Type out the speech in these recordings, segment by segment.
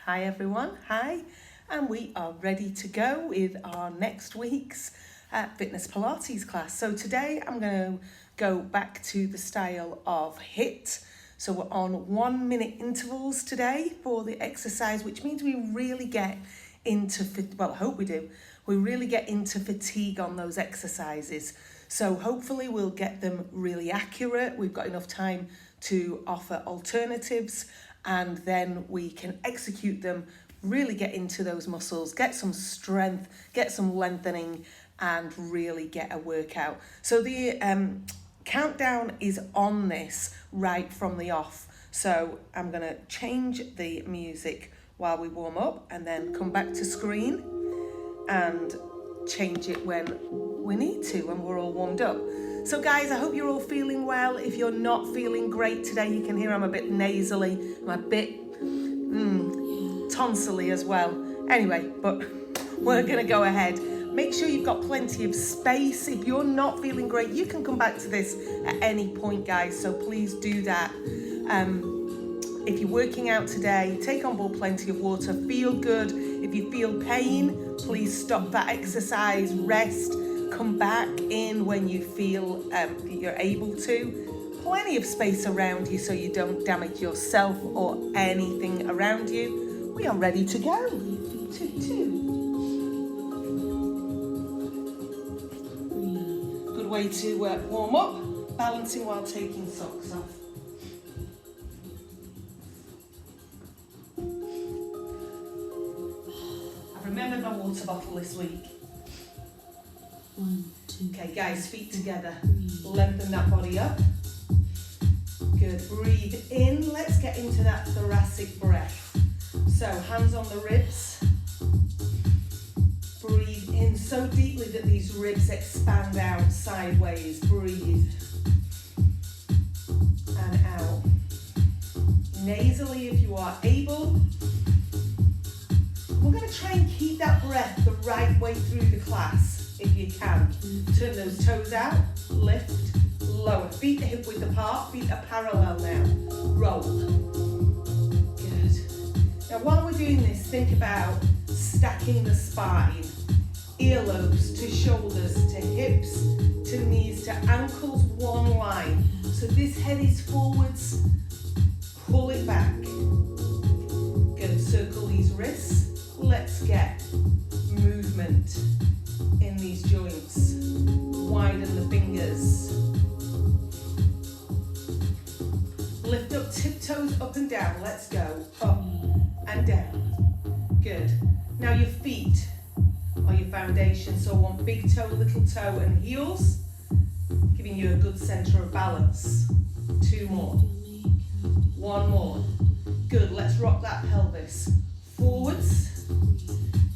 Hi everyone, hi, and we are ready to go with our next week's fitness Pilates class. So today I'm going to go back to the style of HIIT. So we're on 1 minute intervals today for the exercise, which means we really get into, well, I hope we do, we really get into fatigue on those exercises. So hopefully we'll get them really accurate. We've got enough time to offer alternatives, and then we can execute them, really get into those muscles, get some strength, get some lengthening, and really get a workout. So the countdown is on this right from the off. So I'm going to change the music while we warm up and then come back to screen and change it when we need to, when we're all warmed up. So guys, I hope you're all feeling well. If you're not feeling great today, you can hear I'm a bit nasally, I'm a bit tonsilly as well. Anyway, but we're gonna go ahead. Make sure you've got plenty of space. If you're not feeling great, you can come back to this at any point, guys, so please do that. If you're working out today, take on board plenty of water, feel good. If you feel pain, please stop that exercise, rest, come back in when you feel you're able to. Plenty of space around you so you don't damage yourself or anything around you. We are ready to go. Good way to warm up, balancing while taking socks off. I've remembered my water bottle this week. 1, 2. Okay, guys, feet together. Lengthen that body up. Good. Breathe in. Let's get into that thoracic breath. So, hands on the ribs. Breathe in so deeply that these ribs expand out sideways. Breathe. And out. Nasally if you are able. We're going to try and keep that breath the right way through the class. If you can, turn those toes out, lift, lower, feet hip width apart, feet are parallel now, roll. Good. Now while we're doing this, think about stacking the spine, earlobes to shoulders, to hips, to knees, to ankles, one line. So this head is forwards, pull it back. Good, circle these wrists, let's get movement in these joints. Widen the fingers. Lift up, tiptoes up and down. Let's go. Up and down. Good. Now your feet are your foundation. So one big toe, little toe and heels, giving you a good center of balance. 2 more. 1 more. Good. Let's rock that pelvis. Forwards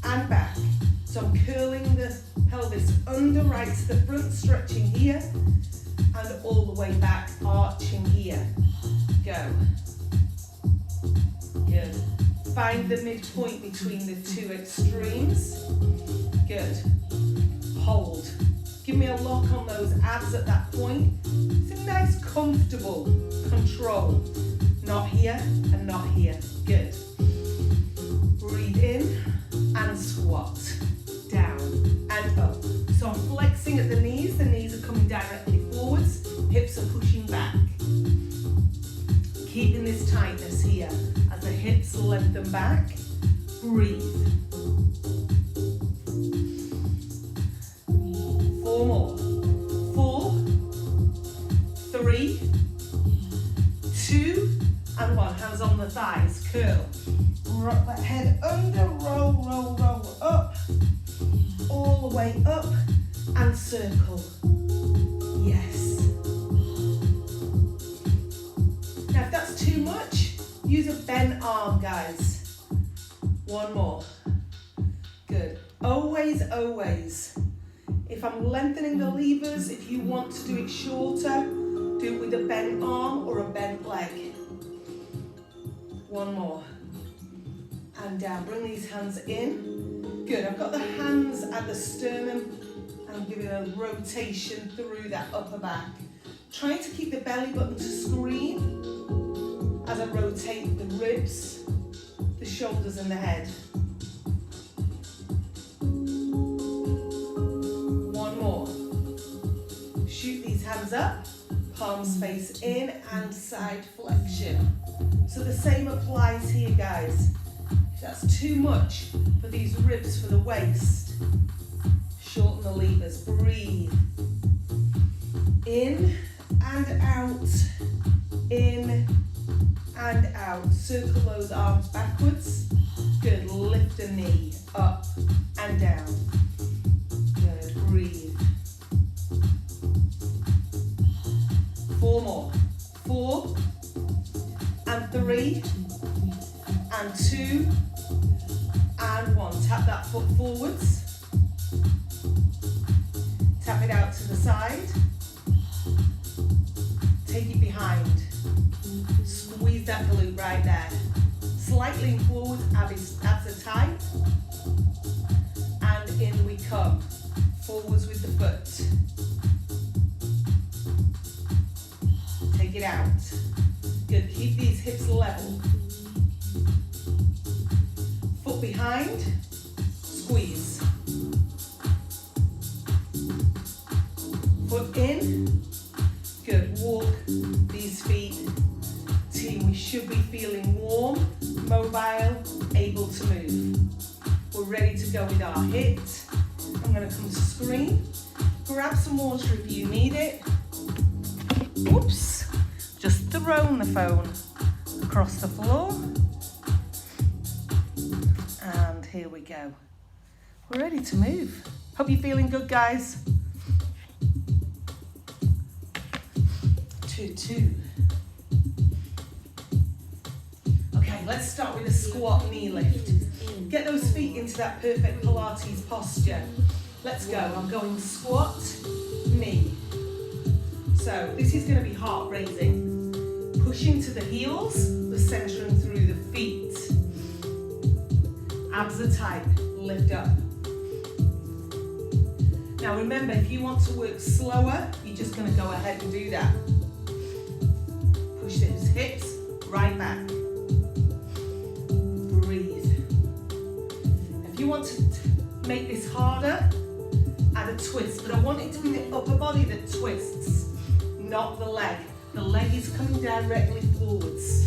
and back. So I'm curling the pelvis under, right to the front, stretching here, and all the way back, arching here. Go. Good. Find the midpoint between the 2 extremes. Good. Hold. Give me a lock on those abs at that point. It's a nice, comfortable control. Not here and not here. Good. Breathe in and squat. Down and up. So I'm flexing at the knees are coming directly forwards, hips are pushing back. Keeping this tightness here as the hips lengthen back. Breathe. 4 more. 4, 3, 2, and 1. Hands on the thighs, curl. Rock that head under, roll, roll, roll up. All the way up and circle. Yes. Now if that's too much, use a bent arm, guys. 1 more. Good. Always, always. If I'm lengthening the levers, if you want to do it shorter, do it with a bent arm or a bent leg. 1 more. And down. Bring these hands in. Good, I've got the hands at the sternum and I'm giving a rotation through that upper back. Trying to keep the belly button to screen as I rotate the ribs, the shoulders and the head. One more. Shoot these hands up, palms face in and side flexion. So the same applies here, guys. If that's too much for these ribs, for the waist, shorten the levers, breathe. In and out, in and out. Circle those arms backwards. Good, lift a knee, up and down. Good, breathe. 4 more. 4 and 3 and 2 and 1. Tap that foot forwards. Tap it out to the side. Take it behind. Squeeze that glute right there. Slightly lean forward, abs are tight. And in we come. Forwards with the foot. Take it out. Good, keep these hips level. Foot behind, squeeze. Foot in. Good, walk these feet. Team, we should be feeling warm, mobile, able to move. We're ready to go with our HIIT. I'm going to come to screen. Grab some water if you need it. Whoops, just thrown the phone across the floor. And here we go. We're ready to move. Hope you're feeling good, guys. 2. Okay, let's start with a squat knee lift. Get those feet into that perfect Pilates posture. Let's go. I'm going squat, knee. So this is going to be heart raising. Push into the heels, but centering through the feet. Abs are tight, lift up. Now remember, if you want to work slower, you're just going to go ahead and do that. Push those hips right back. Breathe. If you want to make this harder, add a twist, but I want it to be the upper body that twists, not the leg. The leg is coming directly forwards.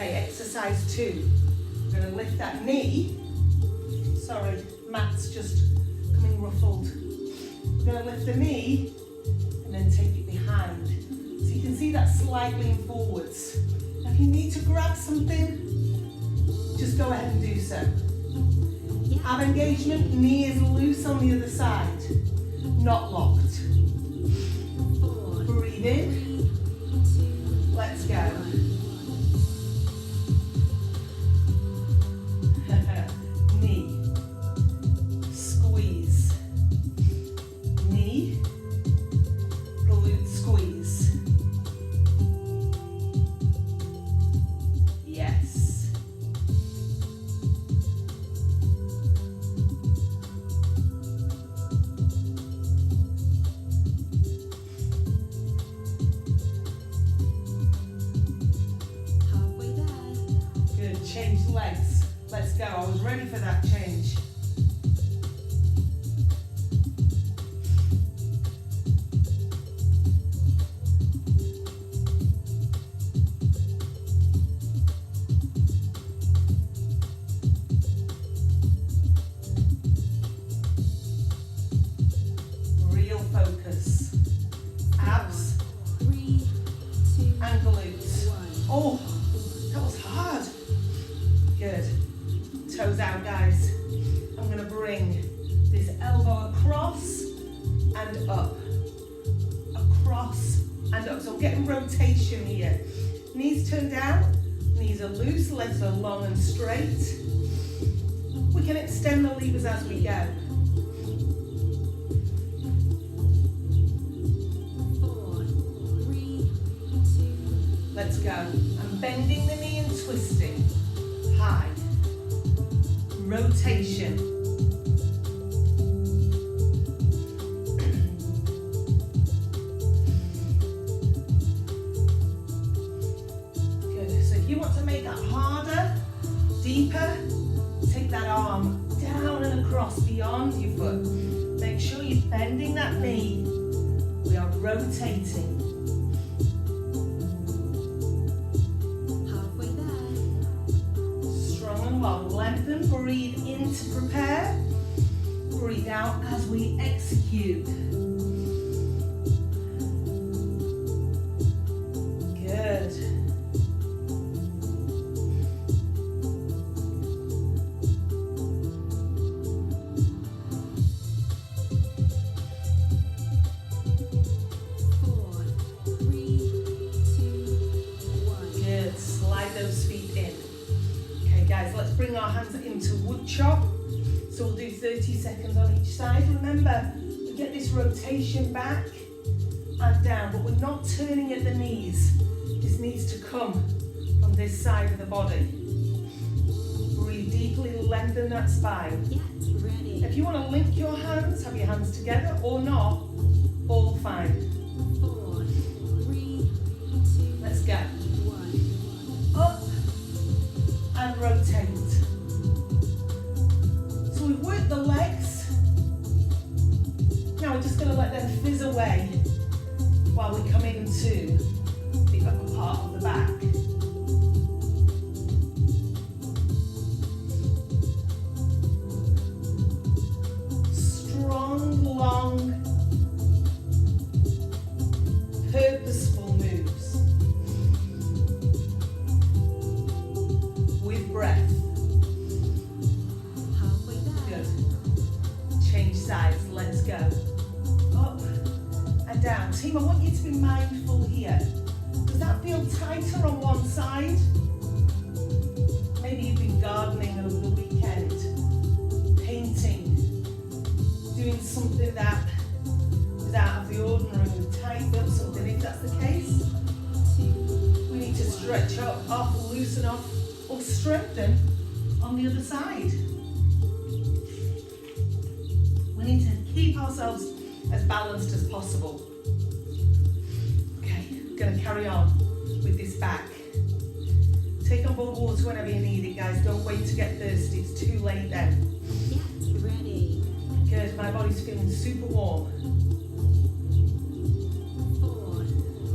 Exercise 2. We're going to lift that knee. Sorry, mat's just coming ruffled. We're going to lift the knee and then take it behind. So you can see that slide lean forwards. Now if you need to grab something, just go ahead and do so. Ab engagement, knee is loose on the other side, not locked. Breathe in. Let's go. Knee, squeeze, knee, glute squeeze. Yes. Halfway there. Good, change legs. Let's go, I was ready for that change. Real focus. Abs 3, 2, and glutes. 1. Oh, that was hard. Good. Toes out, guys. I'm going to bring this elbow across and up. Across and up. So I'm getting rotation here. Knees turned down, knees are loose, legs are long and straight. We can extend the levers as we go. let's go. I'm bending the knee and twisting. High. Rotation. Good. So if you want to make that harder, deeper, take that arm down and across beyond your foot. Make sure you're bending that knee. We are rotating. Halfway there. Strong and long. Lengthen, breathe in to prepare. Breathe out as we execute. Good. Four, three, two, one. Good. Slide those feet in. Okay, guys, let's bring our hands into wood chop. So we'll do 30 seconds on each side. Remember, we get this rotation back and down, but we're not turning at the knees. This needs to come from this side of the body. Breathe deeply, lengthen that spine. Get ready. If you want to link your hands, have your hands together or not, all fine. 4, 3, 2, Let's go. 1. Up and rotate. So we've worked the legs. Now we're just going to let them fizz away while we come into the upper part of the back. Strong, long, purposeful moves with breath. Halfway there. Good. Change sides. Let's go. Up and down. Team, I want you to be mindful here. Does that feel tighter on one side? Maybe you've been gardening over the weekend, painting, doing something that is out of the ordinary, tighten up something. If that's the case, 2, we need to stretch up, off, loosen off, or strengthen on the other side. We need to keep ourselves as balanced as possible. Okay, going to carry on with this back. Take on board water whenever you need it, guys. Don't wait to get thirsty. It's too late then. Get ready. Good, my body's feeling super warm. 4,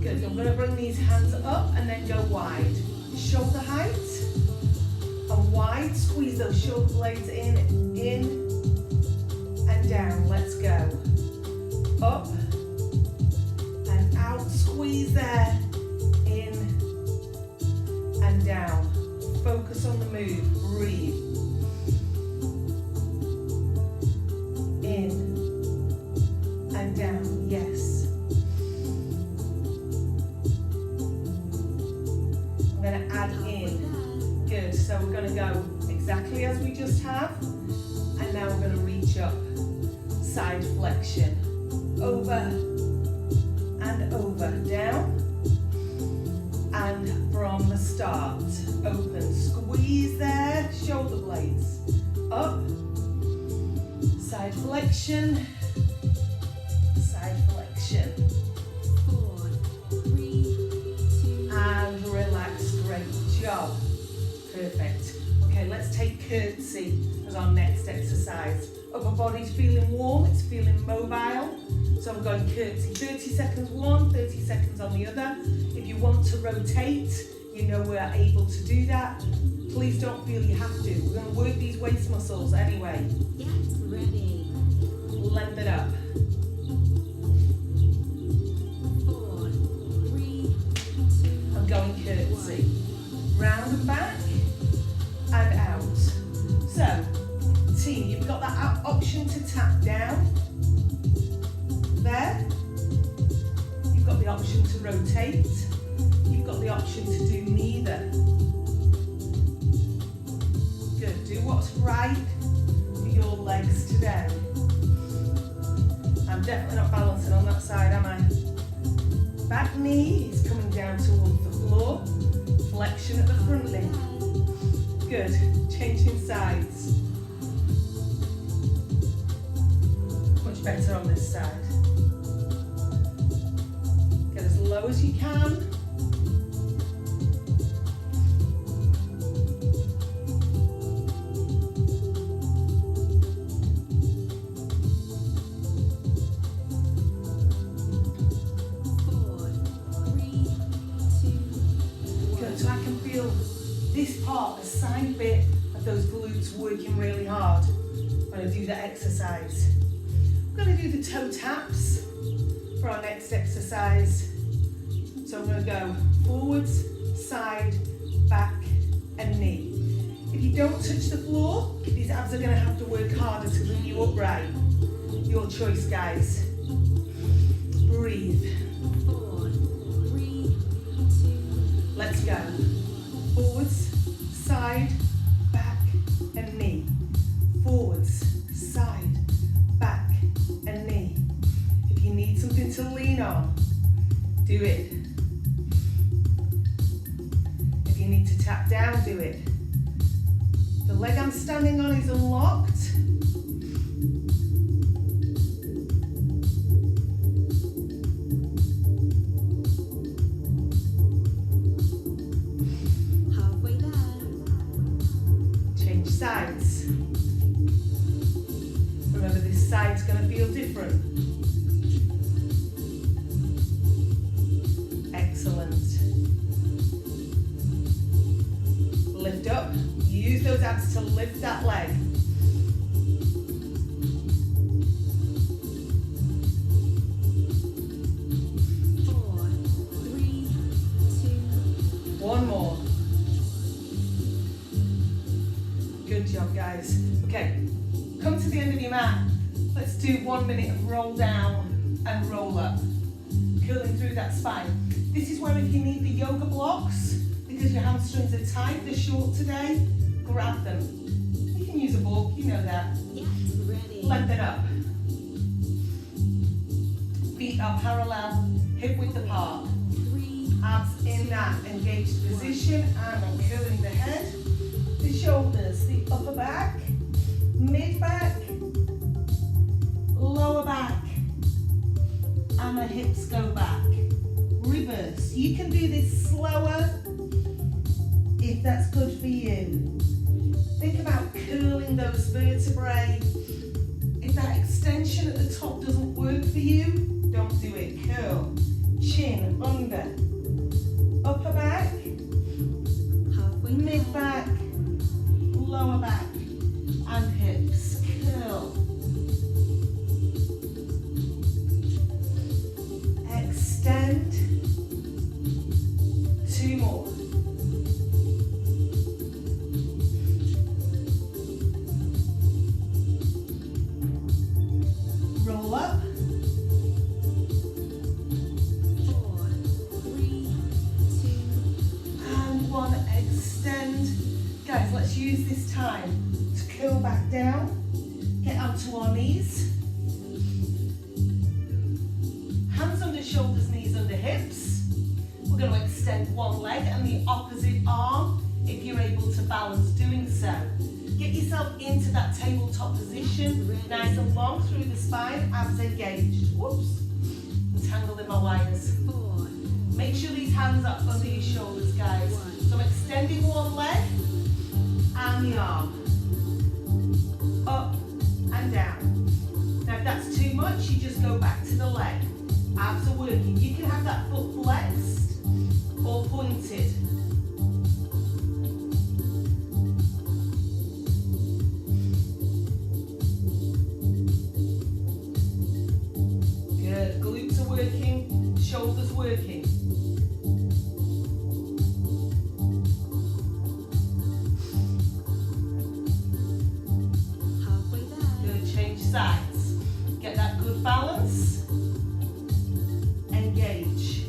Good, I'm going to bring these hands up and then go wide. Shoulder height and wide. Squeeze those shoulder blades in and down. Let's go. Up and out. Squeeze there. In and down. Focus on the move. Breathe. In and down. Yes. I'm going to add in. Good. So we're going to go exactly as we just have. And now we're going to reach up. Side flexion. Over and over. Down. And from the start. Open. Squeeze there. Shoulder blades. Up. Side flexion. Side flexion. 4, 3, 2, And relax. Great job. Perfect. Okay, let's take curtsy as our next exercise. Upper body's feeling warm, it's feeling mobile. So I'm going curtsy. 30 seconds one, 30 seconds on the other. If you want to rotate, you know we're able to do that. Please don't feel you have to. We're going to work these waist muscles anyway. get ready. Lengthen up. 4, 3, 2, I'm going curtsy. Round and back and out. So, team, you've got that option to tap down. There. You've got the option to rotate. You've got the option to do neither. Good. Do what's right for your legs today. I'm definitely not balancing on that side, am I? Back knee is coming down towards the floor, flexion at the front knee. Good, changing sides. Much better on this side. Get as low as you can. This part, the side bit of those glutes working really hard. I'm going to do the exercise. I'm going to do the toe taps for our next exercise. So I'm going to go forwards, side, back and knee. If you don't touch the floor, these abs are going to have to work harder to bring you upright. Your choice, guys. Breathe. 4, 3, 2. Let's go. Forwards, side, back and knee. Forwards, side, back and knee. If you need something to lean on, do it. If you need to tap down, do it. The leg I'm standing on is unlocked. Sides. Remember, this side's going to feel different. Excellent. Lift up. Use those abs to lift that leg. One more. Good job, guys. Okay, come to the end of your mat. Let's do 1 minute of roll down and roll up. Curling through that spine. This is where if you need the yoga blocks, because your hamstrings are tight, they're short today, grab them. You can use a book, you know that. Get ready. Lengthen up. Feet are parallel, hip width apart. 3. Abs in that engaged position, and I'm curling the head. The shoulders, the upper back, mid back, lower back, and the hips go back. Reverse. You can do this slower if that's good for you. Think about curling those vertebrae. If that extension at the top doesn't work for you, don't do it. Curl. Chin under. Upper back, mid back, lower back and hips. Curl. Extend. 2 more. Roll up. 4, 3, 2. And 1. Extend. Guys, let's use this time to curl back down, get onto our knees. Hands under shoulders, knees under hips. We're going to extend one leg and the opposite arm if you're able to balance doing so. Get yourself into that tabletop position, nice and long through the spine, abs engaged. Whoops, entangled in my wires. 4. Make sure these hands are under your shoulders, guys. So I'm extending one leg and the arm. Up and down. Now if that's too much, you just go back to the leg. Abs are working. You can have that foot flexed or pointed. Good. Glutes are working, shoulders working. Halfway there. Good. Change sides. Get that good balance. Engage.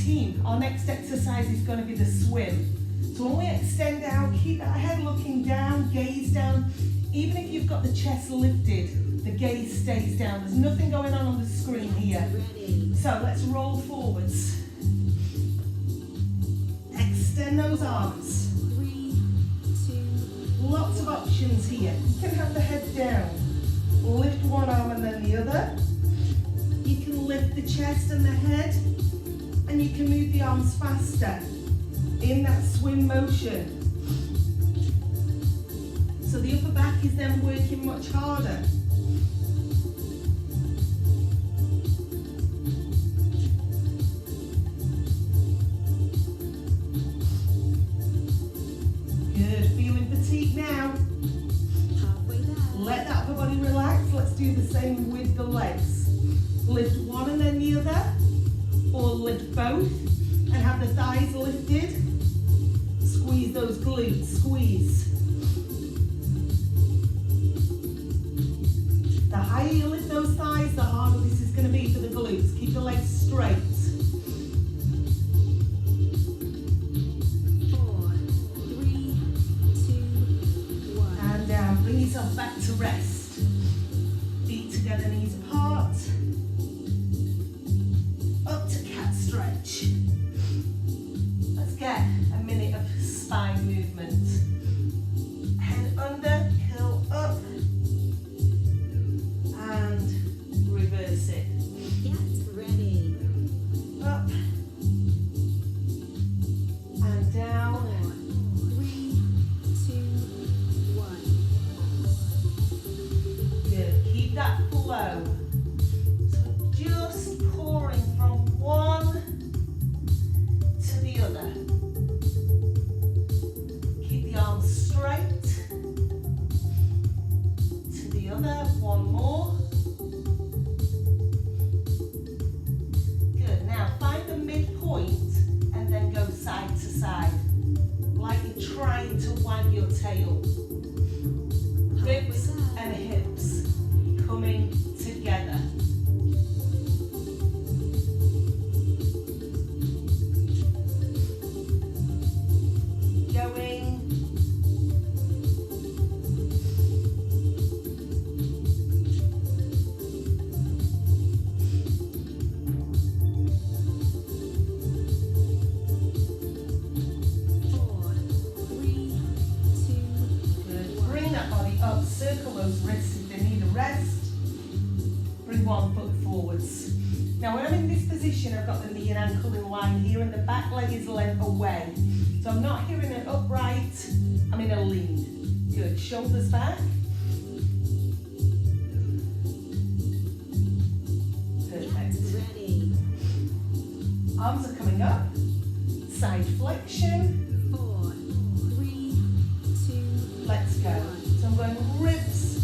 routine. Our next exercise is going to be the swim. So when we extend out, keep that head looking down, gaze down. Even if you've got the chest lifted, the gaze stays down. There's nothing going on the screen here. Ready. So let's roll forwards. Extend those arms. 3, 2, Lots of options here. You can have the head down. Lift one arm and then the other. You can lift the chest and the head. And you can move the arms faster in that swim motion. So the upper back is then working much harder. Good, feeling fatigue now. halfway there. Let that upper body relax. Let's do the same with the legs. Lift one and then the other, or lift both and have the thighs lifted. Squeeze those glutes, squeeze. The higher you lift those thighs, the harder this is going to be for the glutes. Keep the legs straight. 4, 3, 2, 1. And down. Bring yourself back to rest. Feet together, knees apart. Up to cat stretch. Let's get a minute of spine movement. Head under, curl up, and reverse it. Get ready. Up and 4, down. 3, 2, 1. Good. Keep that flow. So just pouring from one to the other. Keep the arms straight. To the other. One more. Good. Now find the midpoint and then go side to side. Like you're trying to wag your tail. Ribs and hips coming together. Going. Good. Bring that body up, circle those wrists if they need a rest. Bring one foot forwards. Now when I'm in this position, I've got the knee and ankle in line here and the back leg is lent away. So I'm not here in an upright, I'm in a lean. Good, shoulders back. Perfect. Ready. Arms are coming up. Side flexion. 4, 3, 2, Let's go. So I'm going ribs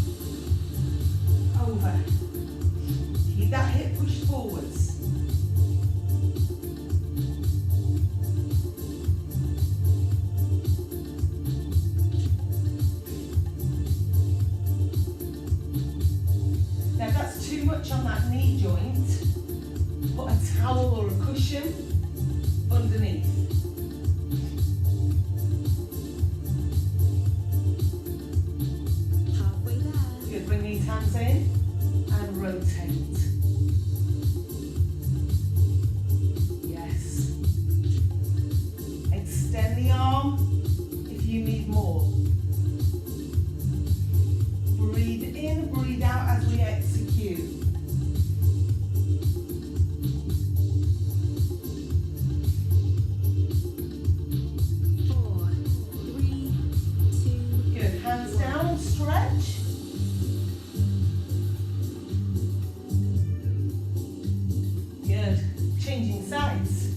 over. Keep that hip pushed forwards. Now if that's too much on that knee joint, put a towel or a cushion underneath. halfway there. Good, bring these hands in and rotate. Yes. Extend the arm if you need more. Breathe in, breathe out as we execute. Good, hands down, stretch. Good, changing sides.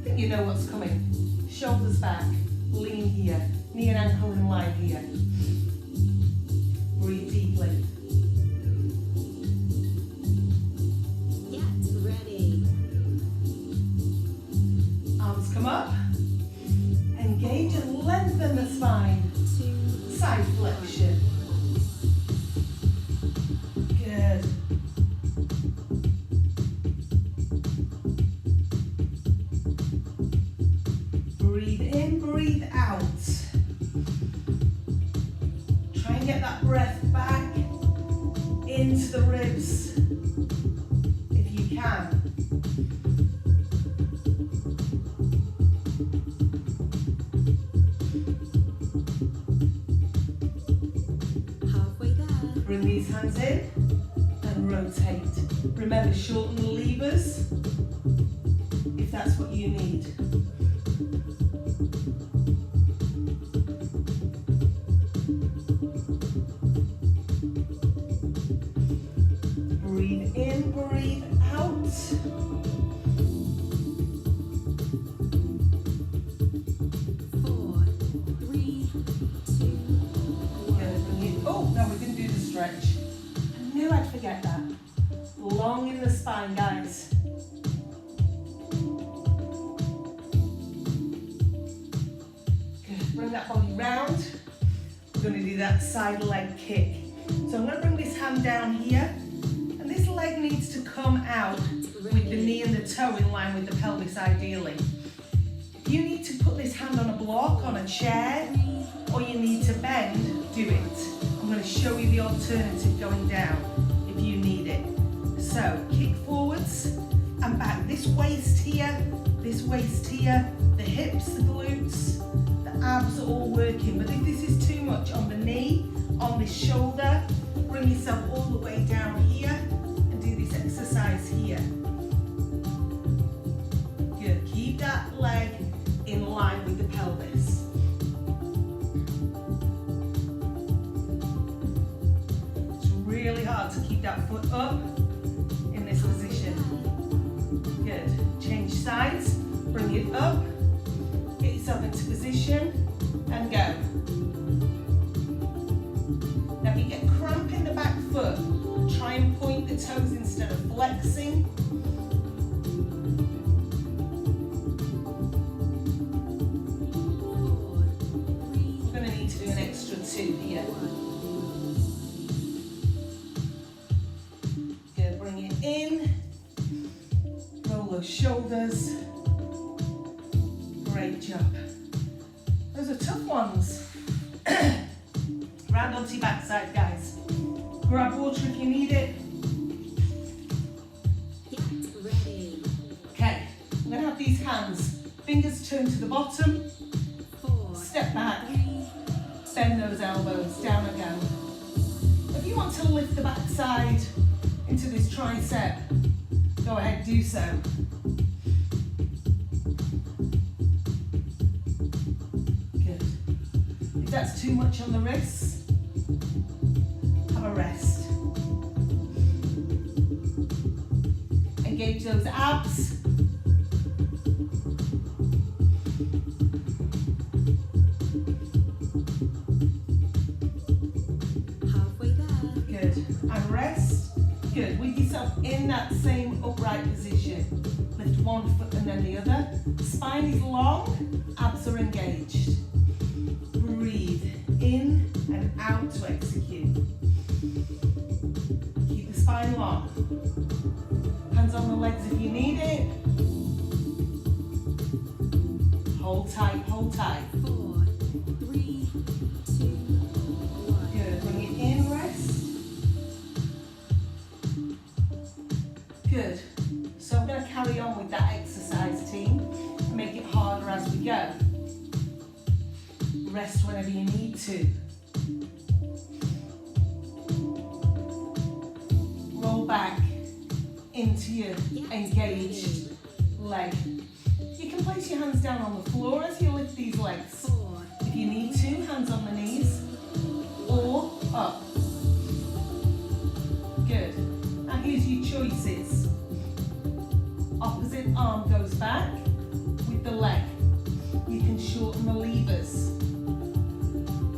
I think you know what's coming. Shoulders back, lean here, knee and ankle in line here. Breathe deeply. Get ready. Arms come up. Engage and lengthen the spine. 2, Side flexion. Good. Breathe in, breathe out. Try and get that breath back into the ribs if you can. Halfway there. Bring these hands in and rotate. Remember, shorten the levers if that's what you need. Breathe in, breathe out. 4, 3, 2, 1. Oh, no, we didn't do the stretch. I knew I'd forget that. Long in the spine, guys. Good. Bring that body round. We're going to do that side leg kick. So I'm going to bring this hand down here, and this leg needs to come out with the knee and the toe in line with the pelvis, ideally. If you need to put this hand on a block, on a chair, or you need to bend, do it. I'm going to show you the alternative going down if you need it. So kick forwards and back. This waist here, the hips, the glutes, the abs are all working. But if this is too much on the knee, on this shoulder, bring yourself all the way down here and do this exercise here. Good. Keep that leg in line with the pelvis. It's really hard to keep that foot up in this position. Good. Change sides, bring it up, get yourself into position and go. Now if you get cramp in the back foot, try and point the toes instead of flexing. We're going to need to do an extra 2 here. Good, bring it in. Roll those shoulders. Great job. Those are tough ones. Round onto your backside, guys. Grab water if you need it. Get ready. Okay, I'm going to have these hands. Fingers turn to the bottom. 4, Step back. 3, Bend those elbows. Down again. If you want to lift the backside into this tricep, go ahead, do so. Good. If that's too much on the wrists, have a rest. Engage those abs. halfway there. Good. And rest. Good. With yourself in that same upright position. Lift one foot and then the other. Spine is long, abs are engaged. Breathe in and out to execute. Keep the spine long. Hands on the legs if you need it. Hold tight, hold tight. 4, 3, 2, 1. Good. Bring it in, rest. Good. So I'm going to carry on with that exercise, team, and make it harder as we go. Rest whenever you need to. Roll back into your engaged leg. You can place your hands down on the floor as you lift these legs. 4, If you need to, hands on the knees or up. Good. Now here's your choices. Opposite arm goes back with the leg. You can shorten the levers.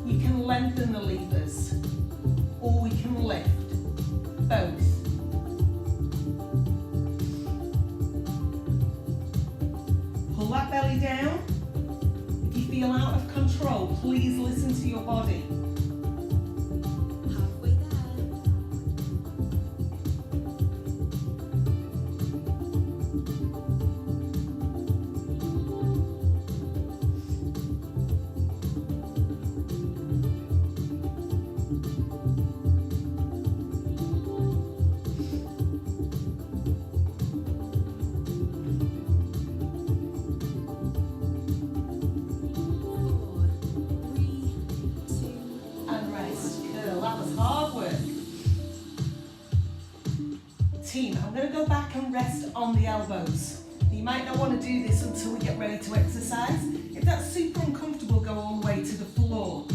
You can lengthen the levers. Or we can lift. Both. Pull that belly down. If you feel out of control, please listen to your body. halfway there. to go back and rest on the elbows. You might not want to do this until we get ready to exercise. If that's super uncomfortable, go all the way to the floor.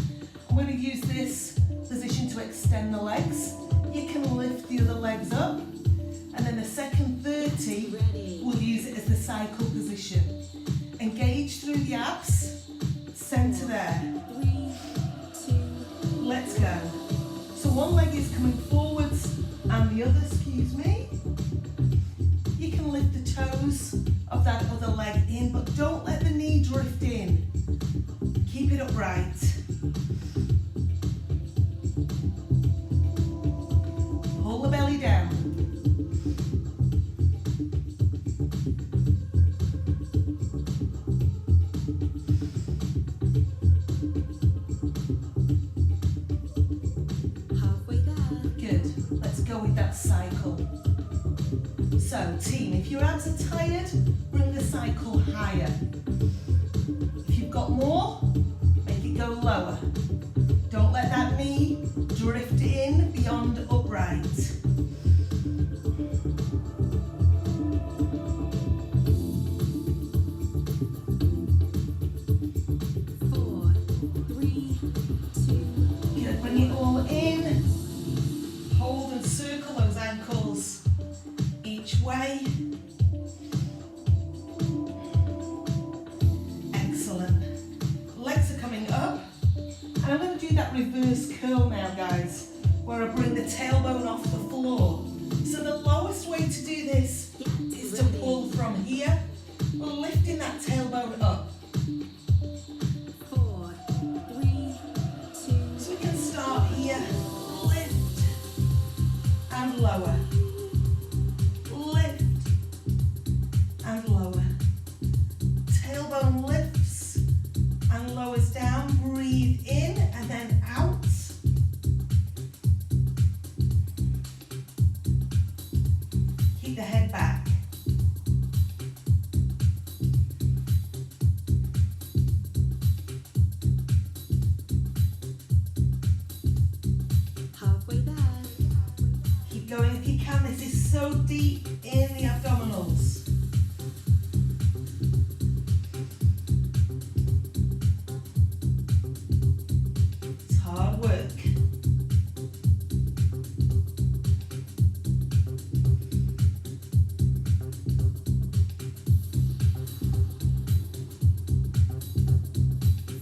I'm going to use this position to extend the legs. You can lift the other legs up, and then the second 30, we'll use it as the cycle position. Engage through the abs, center there. 3, 2, Let's go. So one leg is coming forwards and the other, excuse me. You can lift the toes of that other leg in, but don't let the knee drift in. Keep it upright. Pull the belly down. halfway there. Good. Let's go with that cycle. So, team, if your abs are tired, bring the cycle higher. If you've got more, make it go lower. Don't let that knee drift in beyond upright. 4, 3, 2, Good. Bring it all in. Hold and circle those ankles each way. Excellent. Legs are coming up. And I'm going to do that reverse curl now, guys, where I bring the tailbone off the floor. So the lowest way to do this is to pull from here. We're lifting that tailbone up. 4, 3, 2, So we can start here. Lift and lower. Lift and lower. Tailbone lifts and lowers down. Breathe in and then out. Keep the head back. halfway there. Keep going if you can. This is so deep in the abdominals. It's hard work.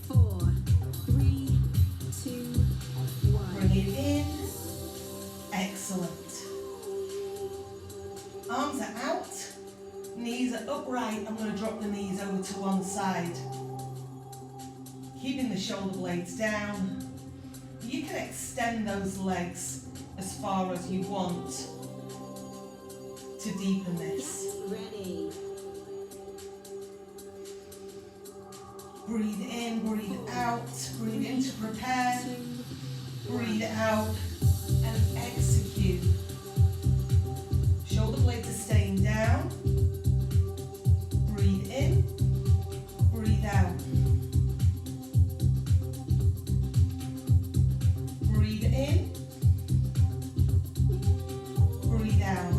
Four, 3, 2, 1. Bring it in. Excellent. Arms are out. Knees are upright. I'm going to drop the knees over to one side. Keeping the shoulder blades down. You can extend those legs as far as you want to deepen this. Ready. Breathe in, breathe out. Breathe in to prepare. Breathe out and execute. Shoulder blades are staying down. Breathe in, breathe out. Breathe in, breathe out.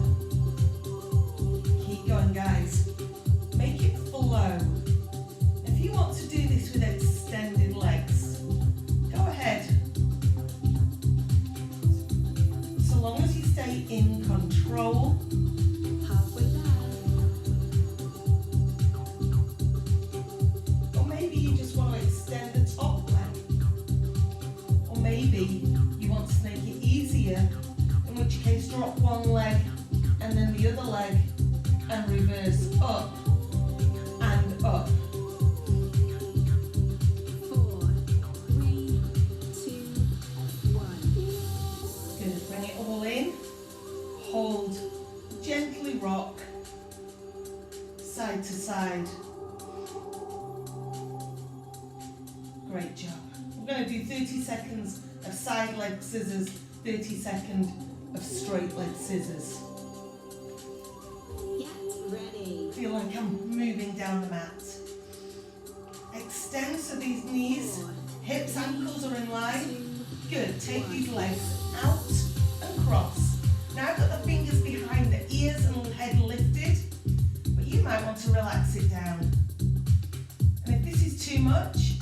Keep going, guys. Make it flow. If you want to do this with extended legs, go ahead. So long as you stay in control. Halfway there. Or maybe you just want to extend the top leg. Or maybe you want to make it easier, in which case drop one leg and then the other leg and reverse up and up. 4, 3, 2, 1. Good. Bring it all in. Hold. Gently rock. Side to side. Great job. We're going to do 30 seconds of side leg scissors, 30 seconds of straight leg scissors. Get ready. Feel like I'm moving down the mat. Extend so these knees, hips, ankles are in line. Good. Take these legs out and cross. Now I've got the fingers behind the ears and too much,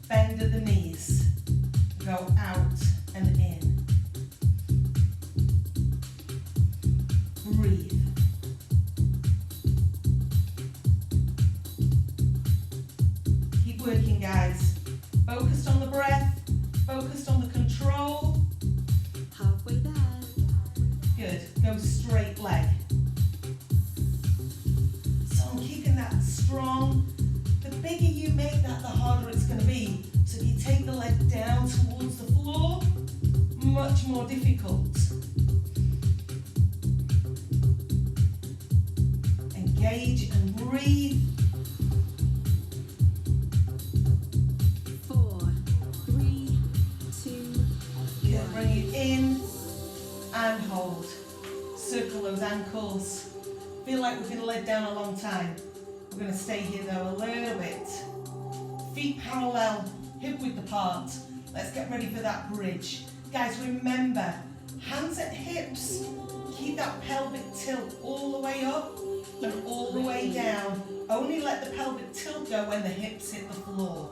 bend at the knees. Go out and in. Breathe. Keep working, guys. Focused on the breath, focused on the control. Halfway there. Good. Go straight leg. So I'm keeping that strong. The bigger you make that, the harder it's going to be. So if you take the leg down towards the floor, much more difficult. Engage and breathe. 4, 3, 2, Good. Bring it in and hold. Circle those ankles. Feel like we've been led down a long time. We're going to stay here though a little bit. Feet parallel, hip width apart. Let's get ready for that bridge. Guys, remember, hands at hips. Keep that pelvic tilt all the way up and all the way down. Only let the pelvic tilt go when the hips hit the floor.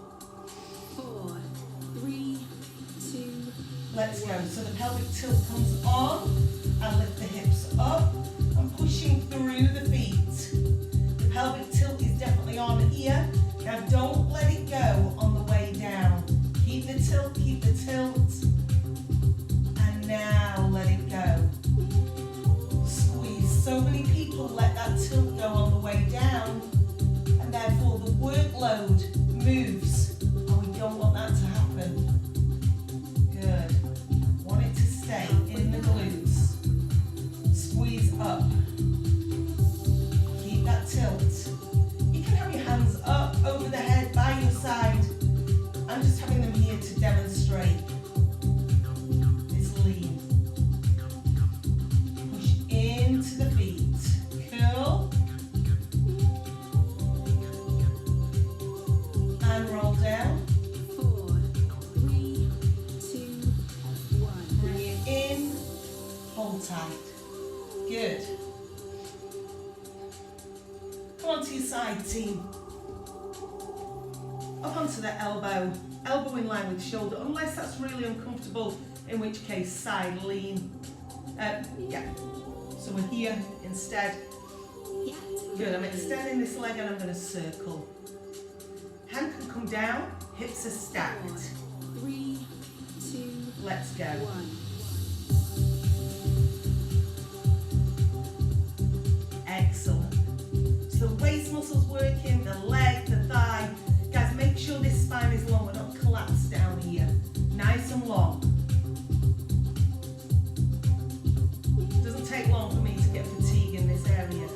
4, 3, 2, Let's go. So the pelvic tilt comes on and lift the hips up and pushing through the feet. The pelvic tilt is definitely on here. Now don't let it go on the way down. Keep the tilt, keep the tilt. And now let it go. Squeeze. So many people let that tilt go on the way down and therefore the workload moves. And we don't want that to happen. Good. Want it to stay in the glutes. Squeeze up. Keep that tilt. You can have your hands up over the head by your side. I'm just having them here to demonstrate this lean. Push into the feet. Curl. And roll down. 4, 3, 2, 1. Bring it in. Hold tight. Good. Come on to your side, team. Up onto the elbow. Elbow in line with shoulder, unless that's really uncomfortable, in which case side lean. Yeah. So we're here instead. Yet. Good. I'm extending this leg and I'm going to circle. Hand can come down. Hips are 4, stacked. 3, 2, Let's go. 1. Excellent. So the waist muscles working, the leg, the thigh. Guys, make sure this spine is long. We're not collapsed down here. Nice and long. Doesn't take long for me to get fatigue in this area.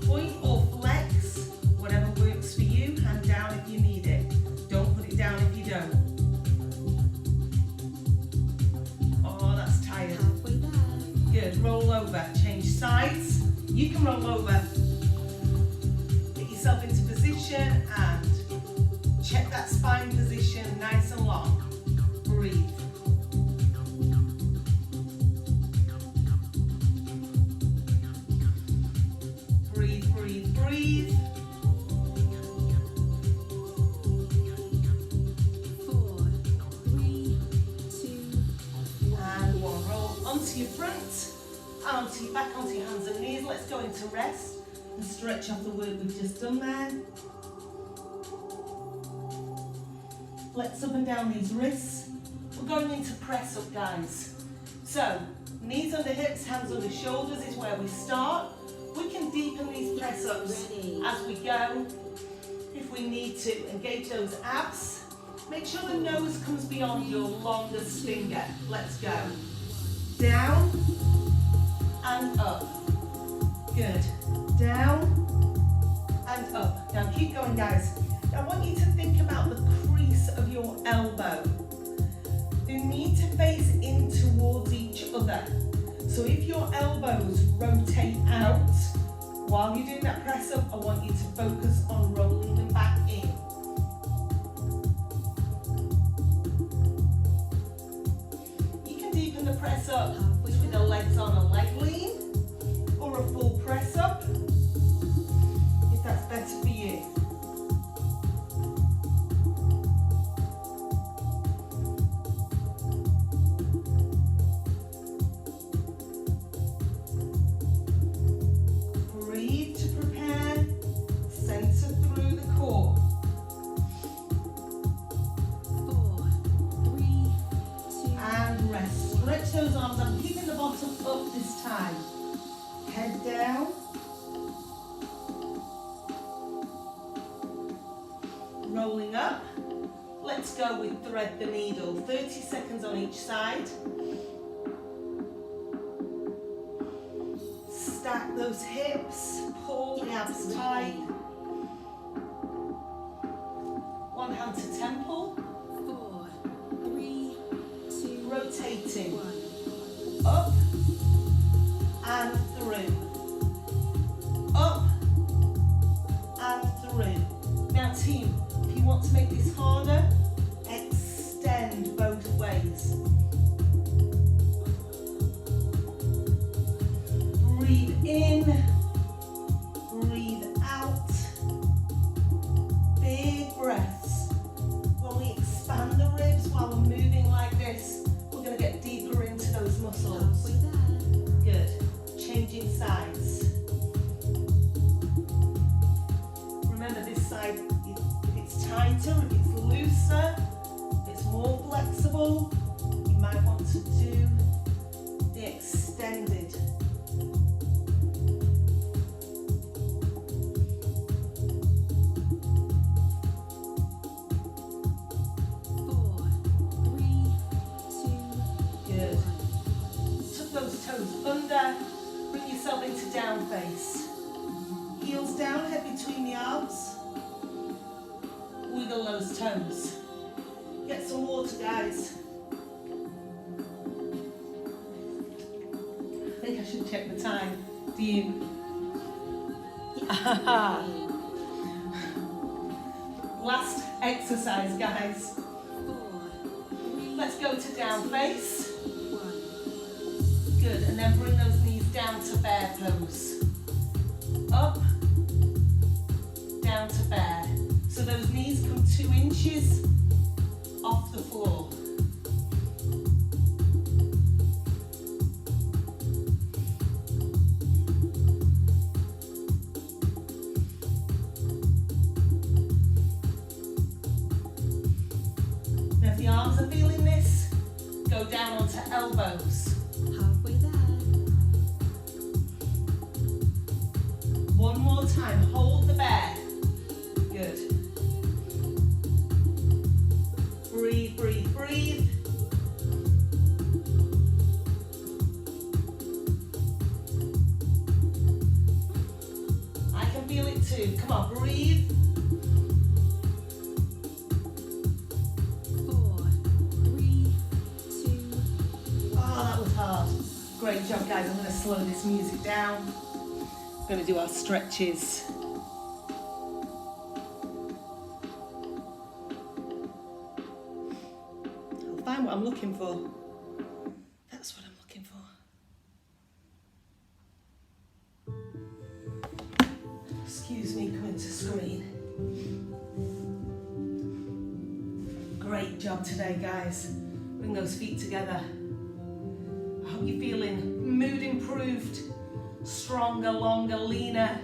Point or flex, whatever works for you. Hand down if you need it. Don't put it down if you don't. Oh, that's tired. Halfway there. Good. Roll over. Change sides. You can roll over. Get yourself into position and check that spine position nice and long. Breathe. Breathe, breathe, breathe. 4, 3, 2, 1. And one. Roll onto your front and onto your back, onto your hands and knees. Let's go into rest and stretch off the work we've just done there. Flex up and down these wrists. We're going into press up, guys. So, knees under hips, hands under shoulders is where we start. We can deepen these press ups as we go. If we need to, engage those abs. Make sure the nose comes beyond your longest finger. Let's go. Down and up. Good. Down and up. Now keep going, guys. I want you to think about the crease of your elbow. They need to face in towards each other. So if your elbows rotate out, while you're doing that press up, I want you to focus on rolling them back in. You can deepen the press up with the legs on a leg lean or a full press up, if that's better for you. high. Head down. Rolling up. Let's go with thread the needle. 30 seconds on each side. Stack those hips. Pull the abs tight. One hand to temple. 4, 3, 2, Rotating. 1. Up and through. Up and through. Now team, if you want to make this harder, extend both ways. Breathe in, breathe out. Big breaths. When we expand the ribs while we're moving like this, we're going to get deeper into those muscles. Halfway there. Good. Changing sides. Remember this side, if it's tighter, if it's looser, if it's more flexible, you might want to do the extended. Good. Tuck those toes under. Bring yourself into down face. Heels down, head between the arms. Wiggle those toes. Get some water, guys. I think I should check the time. Do you? Last exercise, guys. 4, 3, Let's go to down face. 1. Good, and then bring those knees down to bear pose. Up, down to bear. So those knees come 2 inches off the floor. Now if the arms are feeling this, go down onto elbows. Halfway there. One more time, hold the bear. Good. Breathe, breathe, breathe. I can feel it too. Come on, breathe. 4, 3, 2, Oh, that was hard. Great job, guys. I'm going to slow this music down. We're going to do our stretches. I'll find what I'm looking for. That's what I'm looking for. Excuse me, coming to screen. Great job today, guys. Bring those feet together. I hope you're feeling mood improved, stronger, longer, leaner,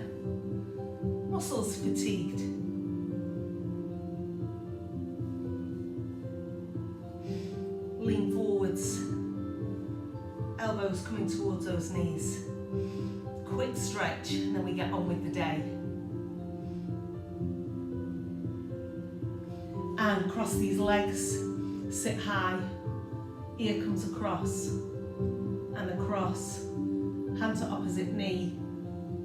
muscles fatigued. Lean forwards, elbows coming towards those knees. Quick stretch, and then we get on with the day. And cross these legs, sit high, ear comes across, and across, hand to opposite knee,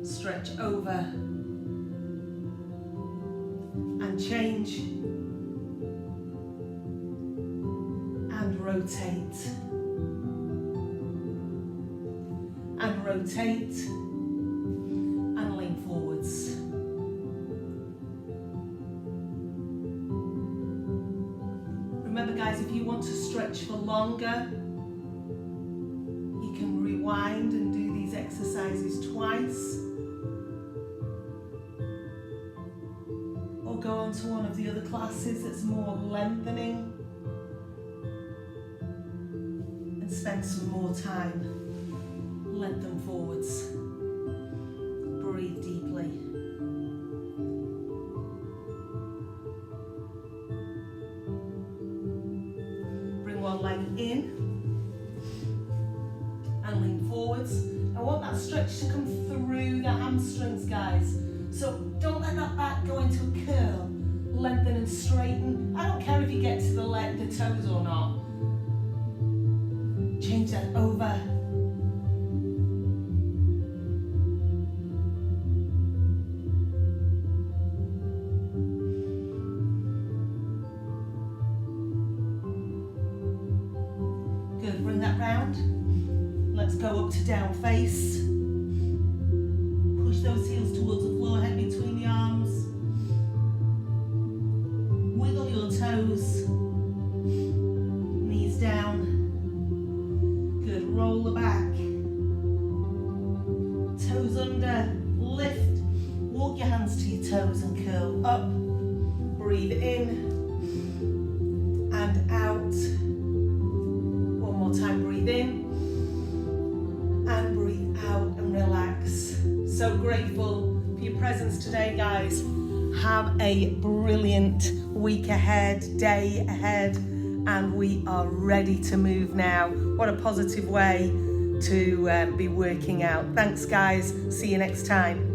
stretch over, and change, and rotate, and rotate, and lean forwards. Remember, guys, if you want to stretch for longer, you can rewind and do these exercises twice, or go on to one of the other classes that's more lengthening and spend some more time. Lengthen forwards. Breathe deeply. Bring one leg in and lean forwards. And that stretch to come through the hamstrings, guys. So don't let that back go into a curl. Lengthen and straighten. I don't care if you get to the toes or not. Change that over. Good, bring that round. Let's go up to down face. Push those heels towards the floor, head between the arms. Wiggle your toes. Knees down. Good, roll the back. Toes under, lift. Walk your hands to your toes and curl up. Breathe in and out. One more time, breathe in and breathe out and relax. So grateful for your presence today, guys. Have a brilliant week ahead, day ahead, and we are ready to move now. What a positive way to be working out. Thanks, guys. See you next time.